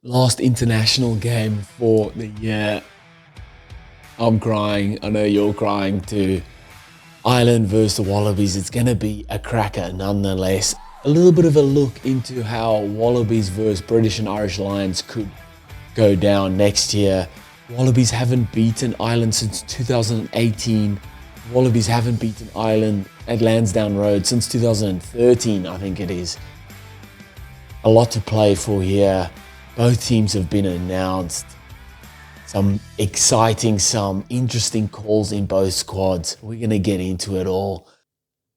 Last international game for the year. I'm crying. I know you're crying too. Ireland versus the Wallabies. It's going to be a cracker nonetheless. A little bit of a look into how Wallabies versus British and Irish Lions could go down next year. Wallabies haven't beaten Ireland since 2018. Wallabies haven't beaten Ireland at Lansdowne Road since 2013, I think it is. A lot to play for here. Both teams have been announced. Some exciting, some interesting calls in both squads. We're going to get into it all.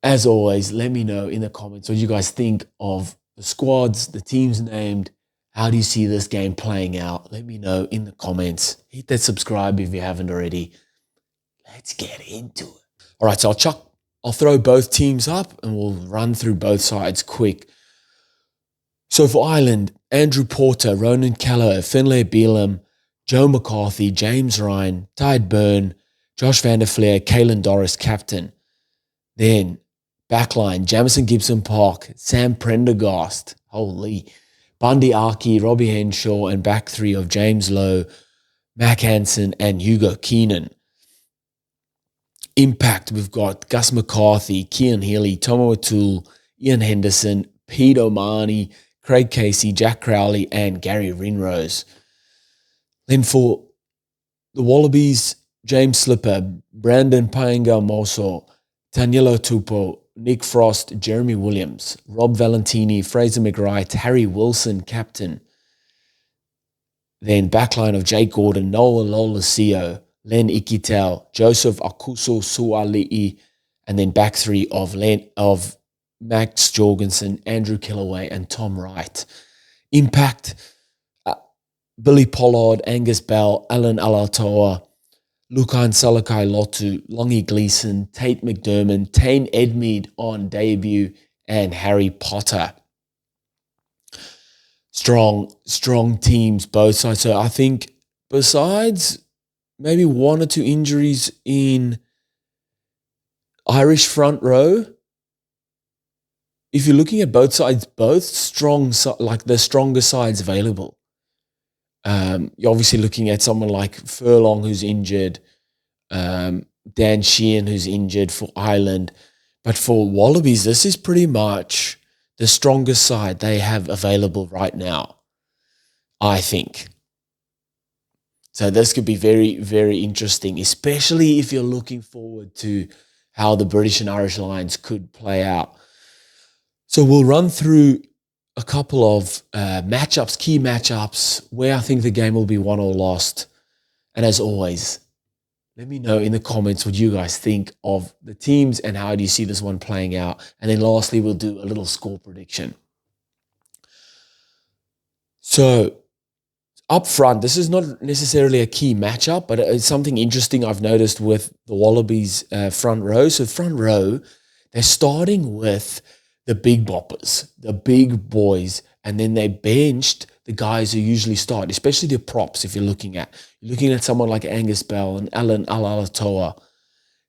As always, let me know in the comments what you guys think of the squads, the teams named. How do you see this game playing out? Let me know in the comments. Hit that subscribe if you haven't already. Let's get into it. All right, so I'll throw both teams up and we'll run through both sides quick. So for Ireland, Andrew Porter, Ronan Kelleher, Finlay Bealham, Joe McCarthy, James Ryan, Tide Byrne, Josh van der Fleer, Caelan Doris, captain. Then backline, Jamison Gibson Park, Sam Prendergast, Bundee Aki, Robbie Henshaw, and back three of James Lowe, Mac Hansen, and Hugo Keenan. Impact, we've got Gus McCarthy, Cian Healy, Tomo O'Toole, Ian Henderson, Pete O'Mahony, Craig Casey, Jack Crowley, and Gary Rinrose. Then for the Wallabies, James Slipper, Brandon Paenga Moso, Tanielo Tupou, Nick Frost, Jeremy Williams, Rob Valentini, Fraser McWright, Harry Wilson, captain. Then backline of Jake Gordon, Noah Lolesio, Len Ikitel, Joseph Akuso Suali'i, and then back three of Max Jorgensen, Andrew Kellaway, and Tom Wright. Impact, Billy Pollard, Angus Bell, Alan Alatoa, Lukan Salakai Lotu, Longy Gleeson, Tate McDermott, Tane Edmead on debut, and Harry Potter. Strong teams, both sides. So I think besides maybe one or two injuries in Irish front row, if you're looking at both sides, both strong, like the stronger sides available. You're obviously looking at someone like Furlong who's injured, Dan Sheehan who's injured for Ireland. But for Wallabies, this is pretty much the strongest side they have available right now, I think. So this could be very, very interesting, especially if you're looking forward to how the British and Irish Lions could play out. So we'll run through a couple of matchups, key matchups, where I think the game will be won or lost. And as always, let me know in the comments what you guys think of the teams and how do you see this one playing out. And then lastly, we'll do a little score prediction. So up front, this is not necessarily a key matchup, but it's something interesting I've noticed with the Wallabies front row. So front row, they're starting with the big boppers, the big boys, and then they benched the guys who usually start, especially the props. If you're looking at someone like Angus Bell and Alan Alatoa,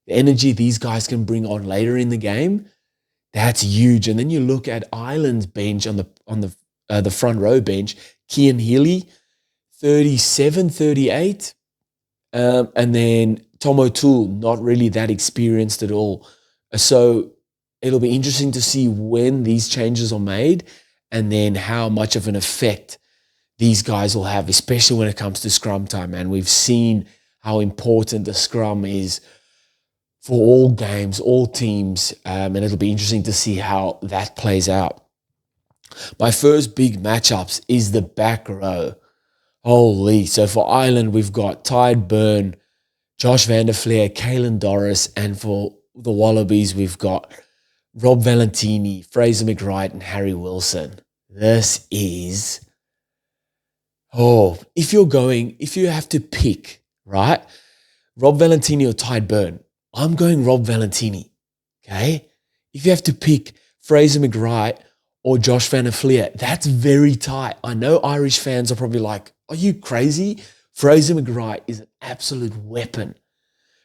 the energy these guys can bring on later in the game, that's huge. And then you look at Ireland's bench on the front row bench, Cian Healy, 37, 38, and then Tom O'Toole, not really that experienced at all. So it'll be interesting to see when these changes are made and then how much of an effect these guys will have, especially when it comes to scrum time, man. We've seen how important the scrum is for all games, all teams, and it'll be interesting to see how that plays out. My first big matchups is the back row. So for Ireland, we've got Tide Byrne, Josh van der Fleer, Caelan Doris, and for the Wallabies, we've got Rob Valentini, Fraser McWright, and Harry Wilson. This is, if you have to pick, right, Rob Valentini or Tide Byrne, I'm going Rob Valentini, okay? If you have to pick Fraser McWright or Josh van der Fleer, that's very tight. I know Irish fans are probably like, are you crazy? Fraser McWright is an absolute weapon,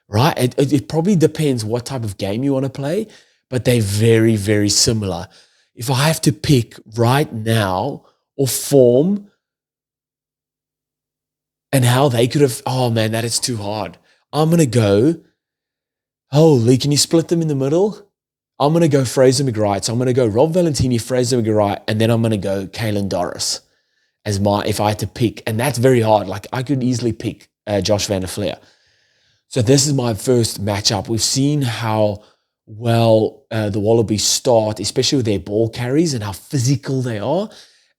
right? It probably depends what type of game you want to play, but they're very, very similar. If I have to pick right now or form, and how they could have, oh man, that is too hard. I'm going to go, holy, can you split them in the middle? I'm going to go Fraser McWright. So I'm going to go Rob Valentini, Fraser McWright, and then I'm going to go Caelan Doris as if I had to pick. And that's very hard. Like I could easily pick Josh Van der Fleer. So this is my first matchup. We've seen how well the Wallabies start, especially with their ball carries and how physical they are.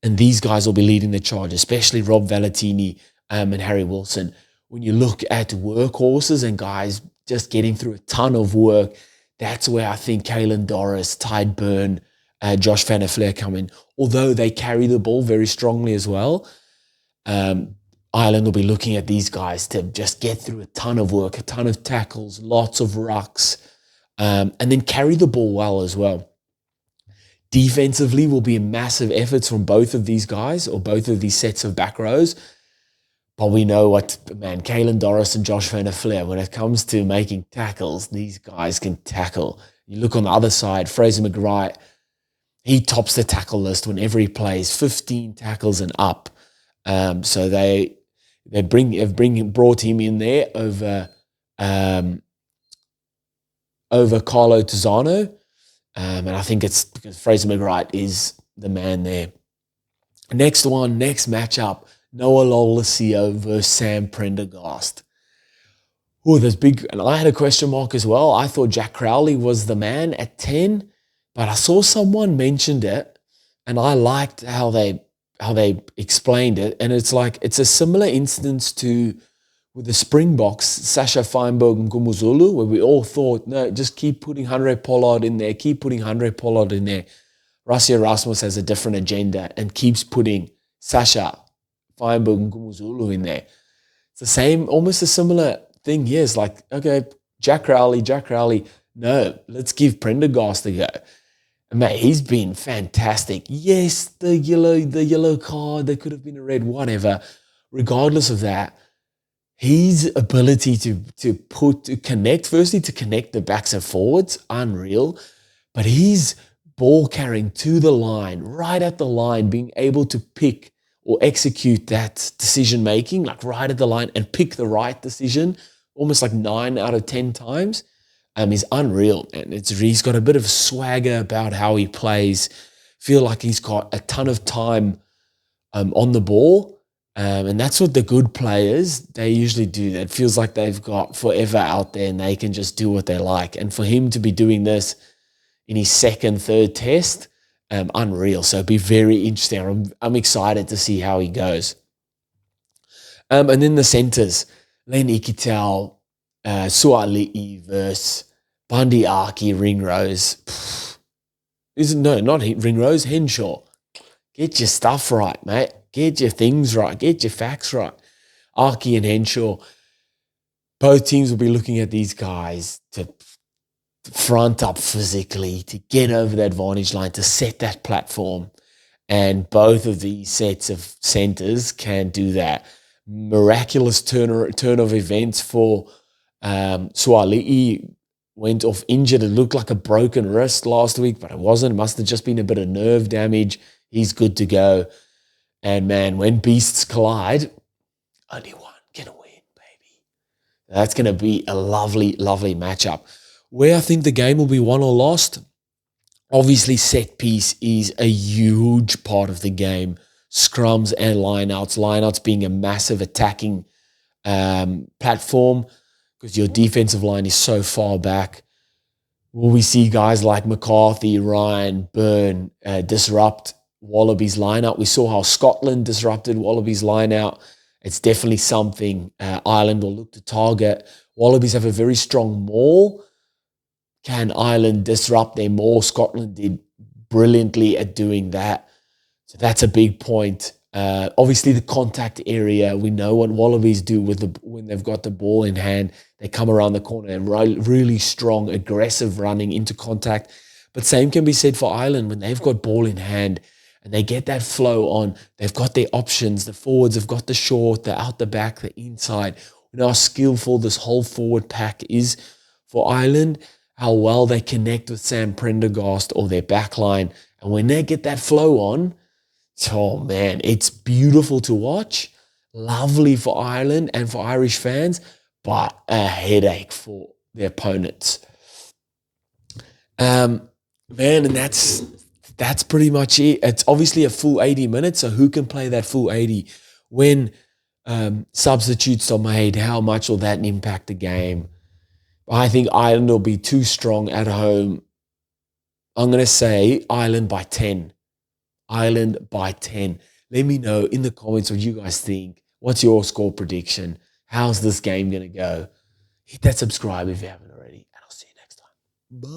And these guys will be leading the charge, especially Rob Valentini and Harry Wilson. When you look at workhorses and guys just getting through a ton of work, that's where I think Caelan Doris, Tide Burn, Josh Van der Fleer come in. Although they carry the ball very strongly as well, Ireland will be looking at these guys to just get through a ton of work, a ton of tackles, lots of rucks, and then carry the ball well as well. Defensively will be massive efforts from both of these guys or both of these sets of back rows. But we know what, man, Caelan Doris and Josh Van der Fleer, when it comes to making tackles, these guys can tackle. You look on the other side, Fraser McWright, he tops the tackle list whenever he plays, 15 tackles and up. So they brought him in there over Carlo Tizzano. And I think it's because Fraser McWright is the man there. Next matchup, Noah Lolesio versus Sam Prendergast. Oh, there's big, and I had a question mark as well. I thought Jack Crowley was the man at 10, but I saw someone mentioned it, and I liked how they explained it. And it's like, it's a similar instance to with the Springboks, Sasha Feinberg and Gumuzulu, where we all thought, no, just keep putting Andre Pollard in there, Rassie Erasmus has a different agenda and keeps putting Sasha Feinberg and Gumuzulu in there. It's the same, almost a similar thing here. It's like, okay, Jack Crowley, no, let's give Prendergast a go. And mate, he's been fantastic. Yes, the yellow card, there could have been a red, whatever. Regardless of that, his ability to connect the backs and forwards, unreal. But his ball carrying to the line, right at the line, being able to pick or execute that decision making, like right at the line and pick the right decision, almost like 9 out of 10 times, is unreal. And he's got a bit of swagger about how he plays. Feel like he's got a ton of time on the ball. And that's what the good players, they usually do. It feels like they've got forever out there and they can just do what they like. And for him to be doing this in his second, third test, unreal. So it'd be very interesting. I'm excited to see how he goes. And then the centres, Len Ikitau, Suali'i versus Bundee Aki, Ringrose. Not Ringrose, Henshaw. Get your stuff right, mate. Get your things right. Get your facts right. Aki and Henshaw, both teams will be looking at these guys to front up physically, to get over the advantage line, to set that platform. And both of these sets of centres can do that. Miraculous turn of events for Suali'i. Went off injured. It looked like a broken wrist last week, but it wasn't. It must have just been a bit of nerve damage. He's good to go. And man, when beasts collide, only one can win, baby. That's going to be a lovely, lovely matchup. Where I think the game will be won or lost, obviously set piece is a huge part of the game. Scrums and lineouts. Lineouts being a massive attacking platform because your defensive line is so far back. Will we see guys like McCarthy, Ryan, Byrne disrupt Wallabies lineout? We saw how Scotland disrupted Wallabies lineout. It's definitely something Ireland will look to target. Wallabies have a very strong maul. Can Ireland disrupt their maul? Scotland did brilliantly at doing that. So that's a big point. Obviously, the contact area, we know what Wallabies do when they've got the ball in hand. They come around the corner and really strong, aggressive running into contact. But same can be said for Ireland when they've got ball in hand and they get that flow on. They've got their options. The forwards have got the short, the out the back, the inside. We know how skillful this whole forward pack is for Ireland, how well they connect with Sam Prendergast or their back line. And when they get that flow on, oh man, it's beautiful to watch. lovely for Ireland and for Irish fans, but a headache for the opponents. Man, and that's pretty much it. It's obviously a full 80 minutes, so who can play that full 80? When substitutes are made, how much will that impact the game? I think Ireland will be too strong at home. I'm going to say Ireland by 10. Ireland by 10. Let me know in the comments what you guys think. What's your score prediction? How's this game going to go? Hit that subscribe if you haven't already, and I'll see you next time. Bye.